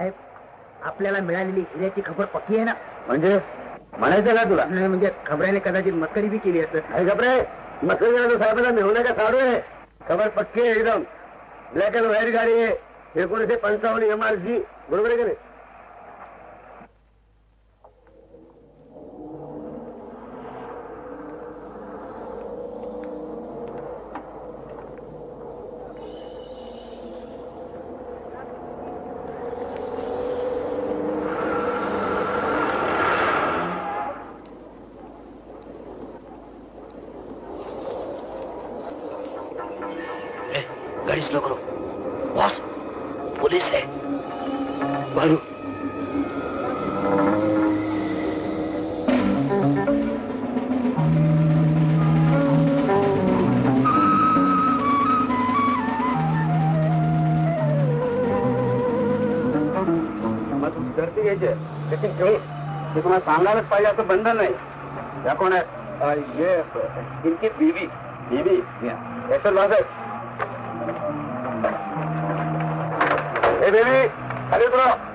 साहेब, आपल्याला मिळालेली हिऱ्याची खबर पक्की आहे ना? म्हणजे म्हणायचं का तुला? नाही म्हणजे खबऱ्याने कदाचित मस्करी बी केली असत. खबरे मस्करी करायला साहेबांना मिळवण्या का सारू आहे. खबर पक्की आहे एकदम. ब्लॅक अँड व्हाईट गाडी आहे. 1955 MRC. बरोबर आहे का नाही? गाड़ी स्लो करो बॉस, पुलिस है. बालू मग तुमची धरती घ्यायची लेकिन ठेवू ते तुम्हाला सांगायलाच पाहिजे असं बंधन नाही. या कोण आहे? ये इनकी बीवी. बीवी ऐसा लागत. ए बेबी, अरे उतरो.